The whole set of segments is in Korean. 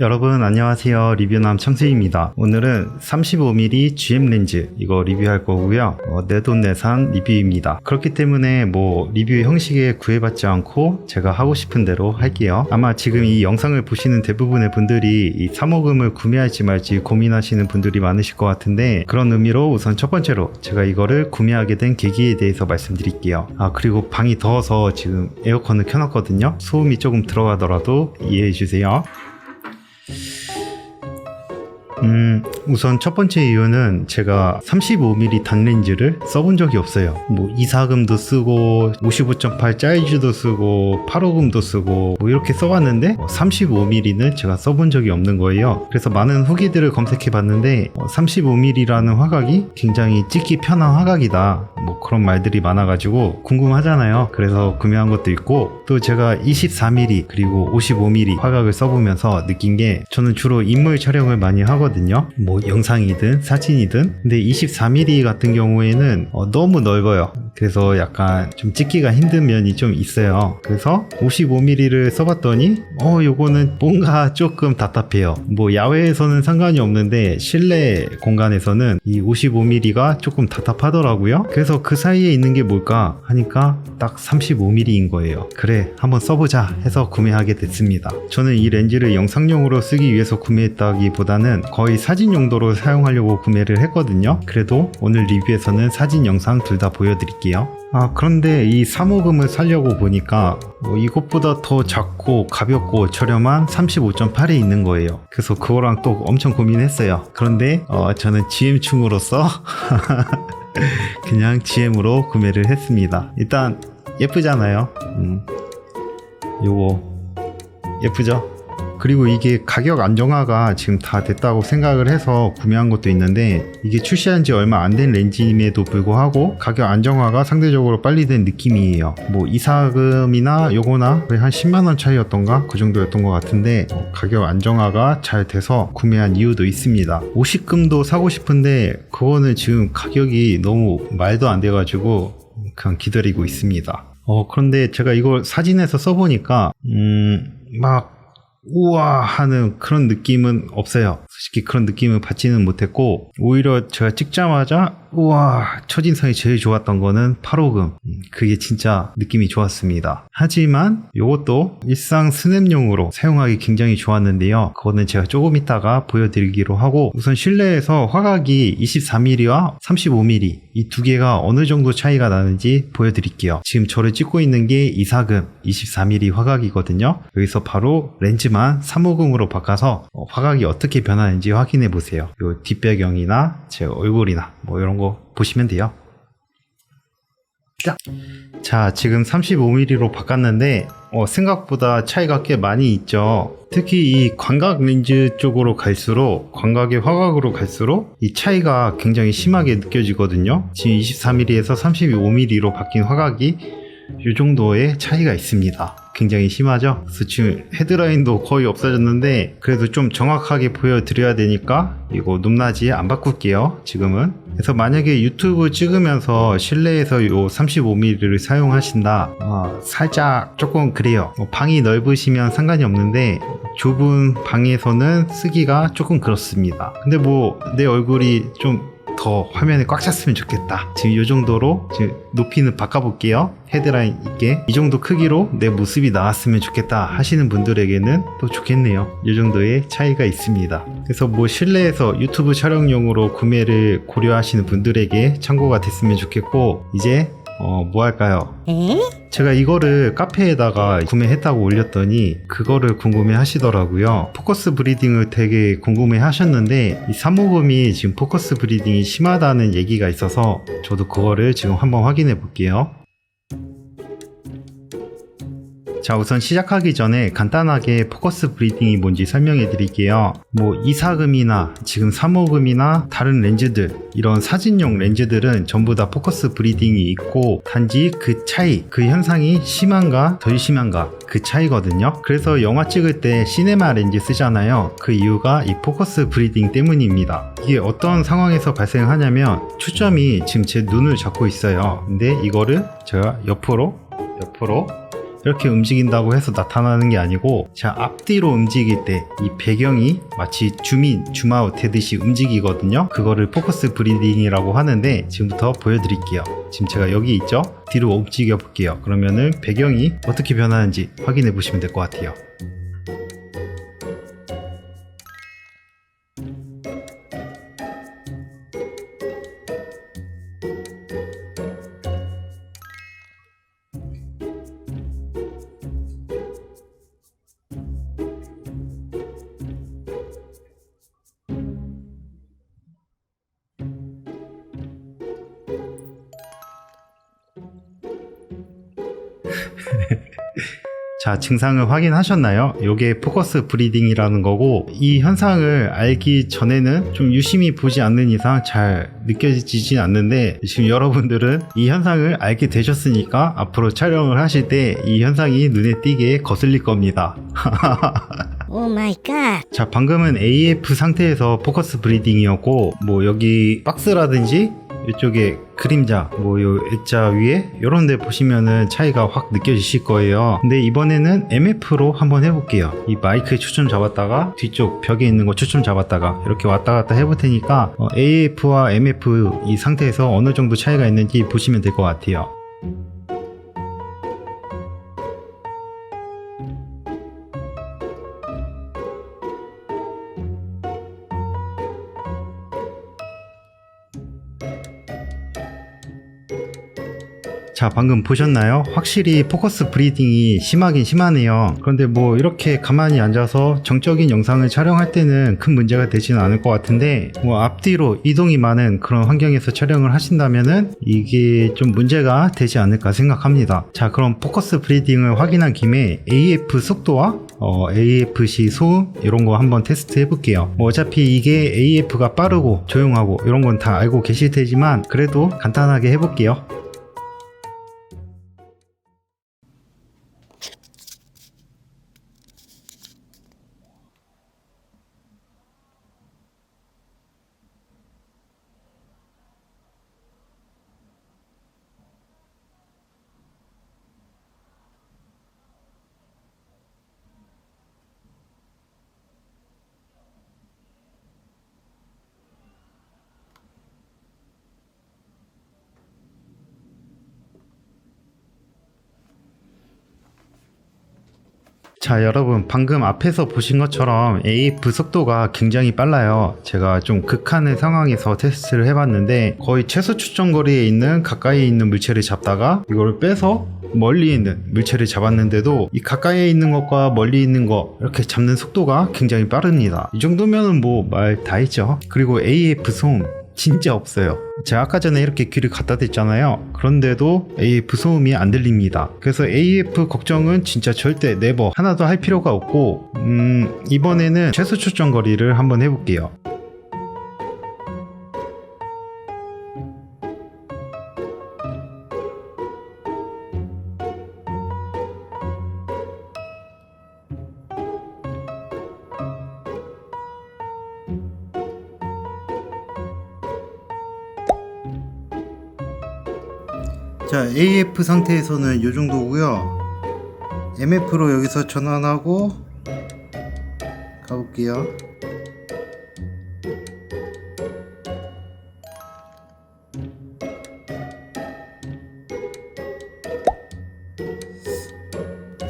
여러분 안녕하세요. 리뷰남 청수입니다. 오늘은 35mm GM 렌즈 이거 리뷰할 거고요. 내돈내산 리뷰입니다. 그렇기 때문에 리뷰 형식에 구애받지 않고 제가 하고 싶은 대로 할게요. 아마 지금 이 영상을 보시는 대부분의 분들이 이 3호금을 구매할지 말지 고민하시는 분들이 많으실 것 같은데, 그런 의미로 우선 첫 번째로 제가 이거를 구매하게 된 계기에 대해서 말씀드릴게요. 그리고 방이 더워서 지금 에어컨을 켜놨거든요. 소음이 조금 들어가더라도 이해해 주세요. 우선 첫 번째 이유는 제가 35mm 단렌즈를 써본 적이 없어요. 24금도 쓰고 55.8 짜이즈도 쓰고 8호금도 쓰고 이렇게 써봤는데 35mm는 제가 써본 적이 없는 거예요. 그래서 많은 후기들을 검색해 봤는데 35mm라는 화각이 굉장히 찍기 편한 화각이다, 그런 말들이 많아가지고 궁금하잖아요. 그래서 구매한 것도 있고, 또 제가 24mm 그리고 55mm 화각을 써보면서 느낀 게, 저는 주로 인물 촬영을 많이 하거든요. 영상이든 사진이든. 근데 24mm 같은 경우에는 너무 넓어요. 그래서 약간 좀 찍기가 힘든 면이 좀 있어요. 그래서 55mm를 써봤더니 요거는 뭔가 조금 답답해요. 야외에서는 상관이 없는데 실내 공간에서는 이 55mm가 조금 답답하더라고요. 그래서 그 사이에 있는 게 뭘까 하니까 딱 35mm인 거예요. 그래, 한번 써보자 해서 구매하게 됐습니다. 저는 이 렌즈를 영상용으로 쓰기 위해서 구매했다기보다는 거의 사진 용도로 사용하려고 구매를 했거든요. 그래도 오늘 리뷰에서는 사진 영상 둘 다 보여드릴게요. 그런데 이 3호금을 사려고 보니까 이것보다 더 작고 가볍고 저렴한 35.8이 있는 거예요. 그래서 그거랑 또 엄청 고민했어요. 그런데 저는 GM충으로서 그냥 GM으로 구매를 했습니다. 일단 예쁘잖아요. 요거 예쁘죠? 그리고 이게 가격 안정화가 지금 다 됐다고 생각을 해서 구매한 것도 있는데, 이게 출시한 지 얼마 안 된 렌즈임에도 불구하고 가격 안정화가 상대적으로 빨리 된 느낌이에요. 24금이나 요거나 거의 한 10만원 차이였던가 그 정도였던 것 같은데, 가격 안정화가 잘 돼서 구매한 이유도 있습니다. 50금도 사고 싶은데 그거는 지금 가격이 너무 말도 안 돼가지고 그냥 기다리고 있습니다. 그런데 제가 이걸 사진에서 써보니까 우와 하는 그런 느낌은 없어요. 솔직히 그런 느낌을 받지는 못했고, 오히려 제가 찍자마자 우와, 첫인상이 제일 좋았던 거는 8호금. 그게 진짜 느낌이 좋았습니다. 하지만 이것도 일상 스냅용으로 사용하기 굉장히 좋았는데요. 그거는 제가 조금 이따가 보여드리기로 하고, 우선 실내에서 화각이 24mm와 35mm 이 두 개가 어느 정도 차이가 나는지 보여드릴게요. 지금 저를 찍고 있는 게 24금 24mm 화각이거든요. 여기서 바로 렌즈만 3호금으로 바꿔서 화각이 어떻게 변하는지 확인해 보세요. 요 뒷배경이나 제 얼굴이나 이런 거 보시면 돼요. 자, 지금 35mm로 바꿨는데 생각보다 차이가 꽤 많이 있죠. 특히 이 광각 렌즈 쪽으로 갈수록, 광각의 화각으로 갈수록 이 차이가 굉장히 심하게 느껴지거든요. 지금 24mm에서 35mm로 바뀐 화각이 이 정도의 차이가 있습니다. 굉장히 심하죠? 그래서 지금 헤드라인도 거의 없어졌는데, 그래도 좀 정확하게 보여드려야 되니까 이거 높낮이 안 바꿀게요, 지금은. 그래서 만약에 유튜브 찍으면서 실내에서 요 35mm를 사용하신다, 살짝 조금 그래요. 방이 넓으시면 상관이 없는데 좁은 방에서는 쓰기가 조금 그렇습니다. 근데 내 얼굴이 좀 더 화면에 꽉 찼으면 좋겠다, 지금 이 정도로 지금 높이는 바꿔볼게요. 헤드라인 있게 이 정도 크기로 내 모습이 나왔으면 좋겠다 하시는 분들에게는 또 좋겠네요. 이 정도의 차이가 있습니다. 그래서 실내에서 유튜브 촬영용으로 구매를 고려하시는 분들에게 참고가 됐으면 좋겠고, 이제 뭐 할까요? 제가 이거를 카페에다가 구매했다고 올렸더니 그거를 궁금해 하시더라고요. 포커스 브리딩을 되게 궁금해 하셨는데, 이 3호금이 지금 포커스 브리딩이 심하다는 얘기가 있어서 저도 그거를 지금 한번 확인해 볼게요. 자, 우선 시작하기 전에 간단하게 포커스 브리딩이 뭔지 설명해 드릴게요. 24금이나 지금 3호금이나 다른 렌즈들, 이런 사진용 렌즈들은 전부 다 포커스 브리딩이 있고, 단지 그 차이, 그 현상이 심한가 덜 심한가 그 차이거든요. 그래서 영화 찍을 때 시네마 렌즈 쓰잖아요. 그 이유가 이 포커스 브리딩 때문입니다. 이게 어떤 상황에서 발생하냐면, 초점이 지금 제 눈을 잡고 있어요. 근데 이거를 제가 옆으로 이렇게 움직인다고 해서 나타나는 게 아니고 제가 앞뒤로 움직일 때 이 배경이 마치 줌아웃 되듯이 움직이거든요. 그거를 포커스 브리딩이라고 하는데 지금부터 보여드릴게요. 지금 제가 여기 있죠? 뒤로 움직여 볼게요. 그러면은 배경이 어떻게 변하는지 확인해 보시면 될 것 같아요. 자, 증상을 확인하셨나요? 이게 포커스 브리딩이라는 거고, 이 현상을 알기 전에는 좀 유심히 보지 않는 이상 잘 느껴지진 않는데, 지금 여러분들은 이 현상을 알게 되셨으니까 앞으로 촬영을 하실 때 이 현상이 눈에 띄게 거슬릴 겁니다. 오 마이 갓. 자, 방금은 AF 상태에서 포커스 브리딩이었고, 뭐 여기 박스라든지 이쪽에 그림자, 뭐 요 L자 위에 요런 데 보시면은 차이가 확 느껴지실 거예요. 근데 이번에는 MF로 한번 해볼게요. 이 마이크에 초점 잡았다가 뒤쪽 벽에 있는 거 초점 잡았다가 이렇게 왔다 갔다 해볼 테니까 AF와 MF 이 상태에서 어느 정도 차이가 있는지 보시면 될 것 같아요. 자, 방금 보셨나요? 확실히 포커스 브리딩이 심하긴 심하네요. 그런데 뭐 이렇게 가만히 앉아서 정적인 영상을 촬영할 때는 큰 문제가 되지는 않을 것 같은데, 뭐 앞뒤로 이동이 많은 그런 환경에서 촬영을 하신다면은 이게 좀 문제가 되지 않을까 생각합니다. 자, 그럼 포커스 브리딩을 확인한 김에 AF 속도와 AFC 소음 이런 거 한번 테스트 해볼게요. 뭐 어차피 이게 AF가 빠르고 조용하고 이런 건 다 알고 계실 테지만 그래도 간단하게 해볼게요. 자, 여러분 방금 앞에서 보신 것처럼 AF 속도가 굉장히 빨라요. 제가 좀 극한의 상황에서 테스트를 해봤는데 거의 최소 추정거리에 있는 가까이 있는 물체를 잡다가 이걸 빼서 멀리 있는 물체를 잡았는데도 이 가까이에 있는 것과 멀리 있는 것 이렇게 잡는 속도가 굉장히 빠릅니다. 이 정도면은 뭐 말 다 했죠. 그리고 AF 소음 진짜 없어요. 제가 아까 전에 이렇게 귀를 갖다 댔잖아요. 그런데도 AF 소음이 안 들립니다. 그래서 AF 걱정은 진짜 절대 네버 하나도 할 필요가 없고, 이번에는 최소 추정 거리를 한번 해볼게요. 자, AF 상태에서는 이 정도고요. MF로 여기서 전환하고 가볼게요.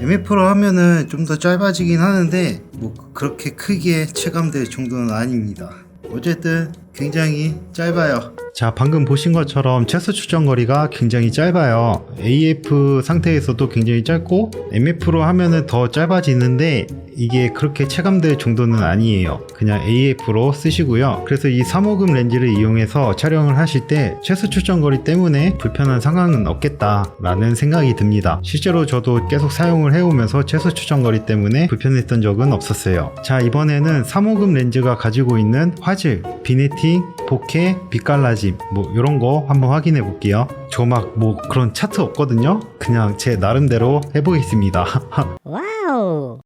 MF로 하면은 좀 더 짧아지긴 하는데 뭐 그렇게 크게 체감될 정도는 아닙니다. 어쨌든 굉장히 짧아요. 자, 방금 보신 것처럼 최소 추정 거리가 굉장히 짧아요. AF 상태에서도 굉장히 짧고 MF로 하면은 더 짧아지는데 이게 그렇게 체감될 정도는 아니에요. 그냥 AF로 쓰시고요. 그래서 이 3호금 렌즈를 이용해서 촬영을 하실 때 최소 추정 거리 때문에 불편한 상황은 없겠다 라는 생각이 듭니다. 실제로 저도 계속 사용을 해오면서 최소 추정 거리 때문에 불편했던 적은 없었어요. 자, 이번에는 3호금 렌즈가 가지고 있는 화질, 비네팅, 보케, 빛갈라짐 뭐 이런 거 한번 확인해 볼게요. 저 막 뭐 그런 차트 없거든요. 그냥 제 나름대로 해보겠습니다. 와우.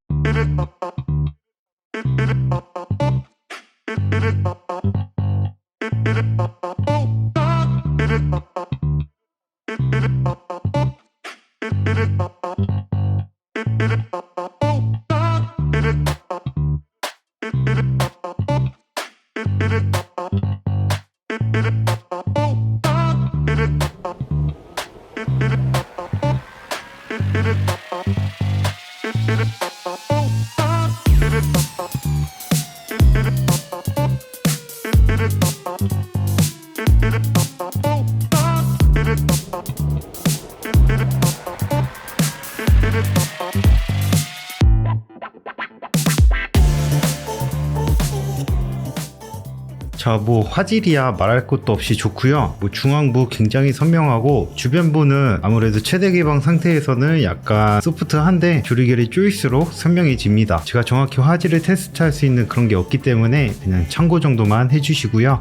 자, 뭐 화질이야 말할 것도 없이 좋고요. 뭐 중앙부 굉장히 선명하고 주변부는 아무래도 최대 개방 상태에서는 약간 소프트한데 조리개를 조일수록 선명해집니다. 제가 정확히 화질을 테스트할 수 있는 그런 게 없기 때문에 그냥 참고 정도만 해주시고요.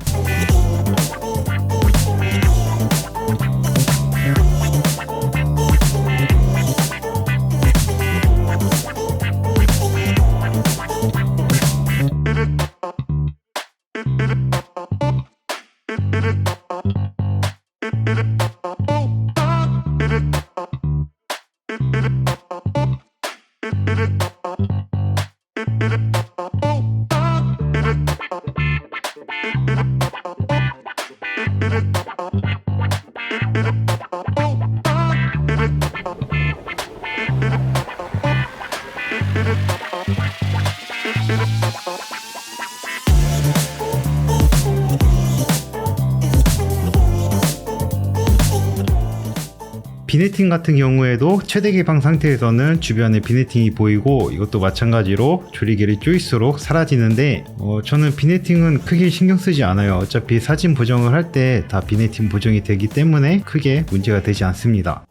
비네팅 같은 경우에도 최대 개방 상태에서는 주변에 비네팅이 보이고 이것도 마찬가지로 조리개를 조일수록 사라지는데 저는 비네팅은 크게 신경 쓰지 않아요. 어차피 사진 보정을 할 때 다 비네팅 보정이 되기 때문에 크게 문제가 되지 않습니다.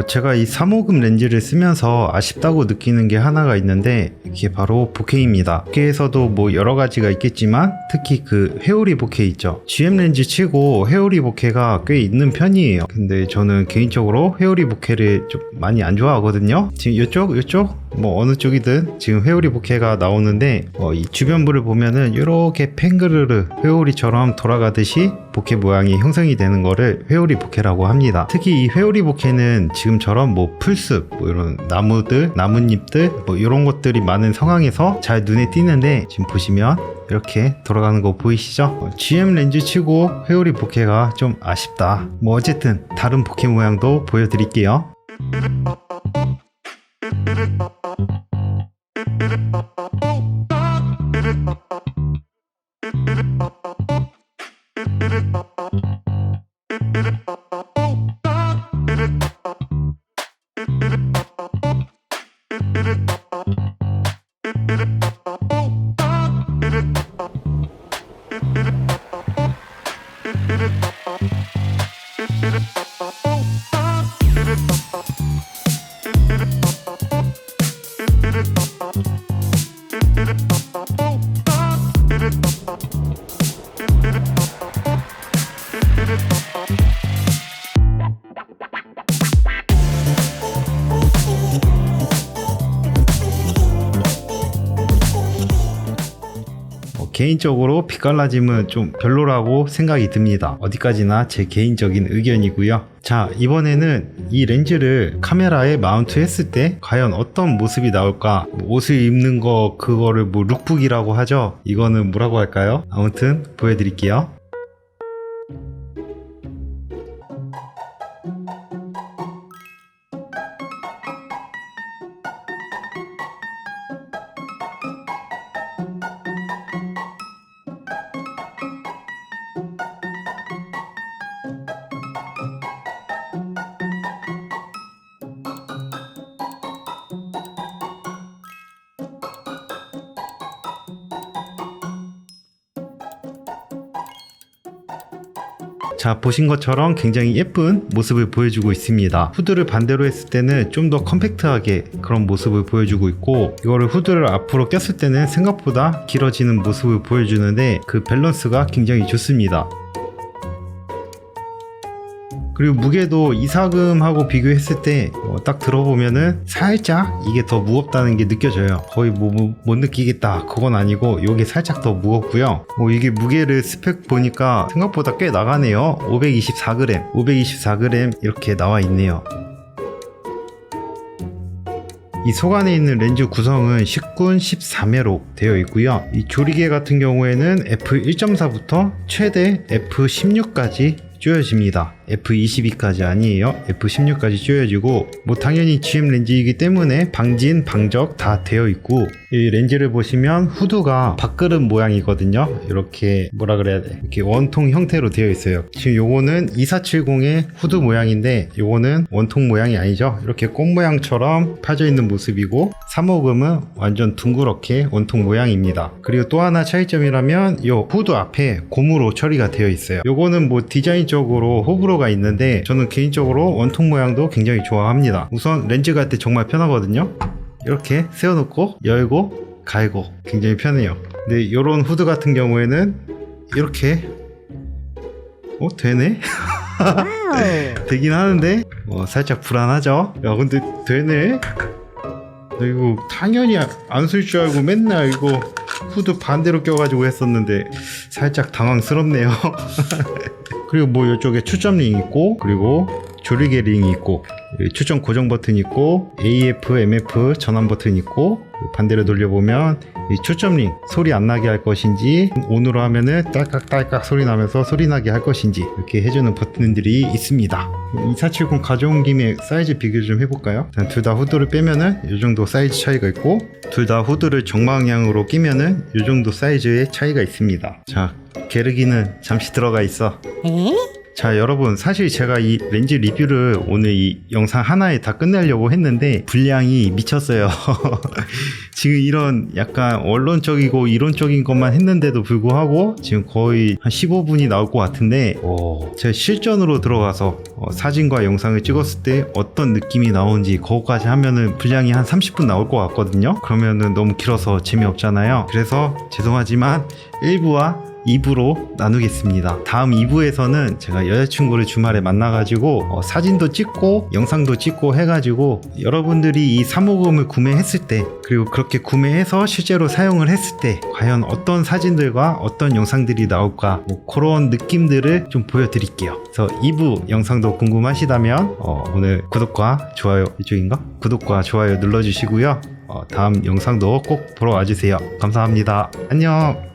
제가 이 3호금 렌즈를 쓰면서 아쉽다고 느끼는 게 하나가 있는데 이게 바로 보케입니다. 보케에서도 뭐 여러 가지가 있겠지만 특히 그 회오리 보케 있죠. GM 렌즈 치고 회오리 보케가 꽤 있는 편이에요. 근데 저는 개인적으로 회오리 보케를 좀 많이 안 좋아하거든요. 지금 이쪽 뭐 어느 쪽이든 지금 회오리 보케가 나오는데 이 주변부를 보면은 이렇게 팽그르르 회오리처럼 돌아가듯이 보케 모양이 형성이 되는 거를 회오리 보케라고 합니다. 특히 이 회오리 보케는 지금처럼 뭐 풀숲, 뭐 이런 나무들, 나뭇잎들 뭐 이런 것들이 많은 상황에서 잘 눈에 띄는데 지금 보시면 이렇게 돌아가는 거 보이시죠? GM 렌즈 치고 회오리 보케가 좀 아쉽다. 뭐 어쨌든 다른 보케 모양도 보여드릴게요. 개인적으로 빛갈라짐은 좀 별로라고 생각이 듭니다. 어디까지나 제 개인적인 의견이고요. 자, 이번에는 이 렌즈를 카메라에 마운트 했을 때 과연 어떤 모습이 나올까? 옷을 입는 거 그거를 뭐 룩북이라고 하죠. 이거는 뭐라고 할까요? 아무튼 보여드릴게요. 자, 보신 것처럼 굉장히 예쁜 모습을 보여주고 있습니다. 후드를 반대로 했을 때는 좀 더 컴팩트하게 그런 모습을 보여주고 있고, 이거를 후드를 앞으로 꼈을 때는 생각보다 길어지는 모습을 보여주는데 그 밸런스가 굉장히 좋습니다. 그리고 무게도 이사금하고 비교했을 때 딱 들어보면은 살짝 이게 더 무겁다는 게 느껴져요. 거의 못 느끼겠다 그건 아니고 이게 살짝 더 무겁고요. 이게 무게를 스펙 보니까 생각보다 꽤 나가네요. 524g 이렇게 나와 있네요. 이 속 안에 있는 렌즈 구성은 10군 13회로 되어 있고요. 이 조리개 같은 경우에는 f1.4부터 최대 f16까지 조여집니다. F22까지 아니에요. F16까지 조여지고 뭐 당연히 GM 렌즈이기 때문에 방진, 방적 다 되어 있고 이 렌즈를 보시면 후드가 밥그릇 모양이거든요. 이렇게 뭐라 그래야 돼? 이렇게 원통 형태로 되어 있어요. 지금 요거는 2470의 후드 모양인데 요거는 원통 모양이 아니죠. 이렇게 꽃 모양처럼 펴져 있는 모습이고 350은 완전 둥그렇게 원통 모양입니다. 그리고 또 하나 차이점이라면 요 후드 앞에 고무로 처리가 되어 있어요. 요거는 뭐 디자인적으로 호불호가 있는데 저는 개인적으로 원통 모양도 굉장히 좋아합니다. 우선 렌즈 갈 때 정말 편하거든요. 이렇게 세워놓고 열고 갈고 굉장히 편해요. 근데 이런 후드 같은 경우에는 이렇게 되네? 와우. 되긴 하는데 살짝 불안하죠? 야 근데 되네? 나 이거 당연히 안 쓸 줄 알고 맨날 이거 후드 반대로 껴가지고 했었는데 살짝 당황스럽네요. 그리고 뭐 이쪽에 추점 링 있고 그리고 조리개 링이 있고 추점 고정 버튼 있고 AF, MF 전환 버튼 있고 반대로 돌려보면 이 추점 링 소리 안 나게 할 것인지 온으로 하면은 딸깍딸깍 소리 나면서 소리 나게 할 것인지 이렇게 해주는 버튼들이 있습니다. 2470 가져온 김에 사이즈 비교 좀 해볼까요? 둘 다 후드를 빼면은 이 정도 사이즈 차이가 있고 둘 다 후드를 정방향으로 끼면은 이 정도 사이즈의 차이가 있습니다. 자, 게르기는 잠시 들어가 있어. 에? 자 여러분 사실 제가 이 렌즈 리뷰를 오늘 이 영상 하나에 다 끝내려고 했는데 분량이 미쳤어요. 지금 이런 약간 원론적이고 이론적인 것만 했는데도 불구하고 지금 거의 한 15분이 나올 것 같은데 제가 실전으로 들어가서 사진과 영상을 찍었을 때 어떤 느낌이 나오는지 그거까지 하면은 분량이 한 30분 나올 것 같거든요. 그러면은 너무 길어서 재미없잖아요. 그래서 죄송하지만 1부와 2부로 나누겠습니다. 다음 2부에서는 제가 여자친구를 주말에 만나가지고 사진도 찍고 영상도 찍고 해가지고 여러분들이 이 350을 구매했을 때 그리고 그렇게 구매해서 실제로 사용을 했을 때 과연 어떤 사진들과 어떤 영상들이 나올까 뭐 그런 느낌들을 좀 보여드릴게요. 그래서 2부 영상도 궁금하시다면 오늘 구독과 좋아요 이쪽인가? 구독과 좋아요 눌러주시고요. 다음 영상도 꼭 보러 와주세요. 감사합니다. 안녕.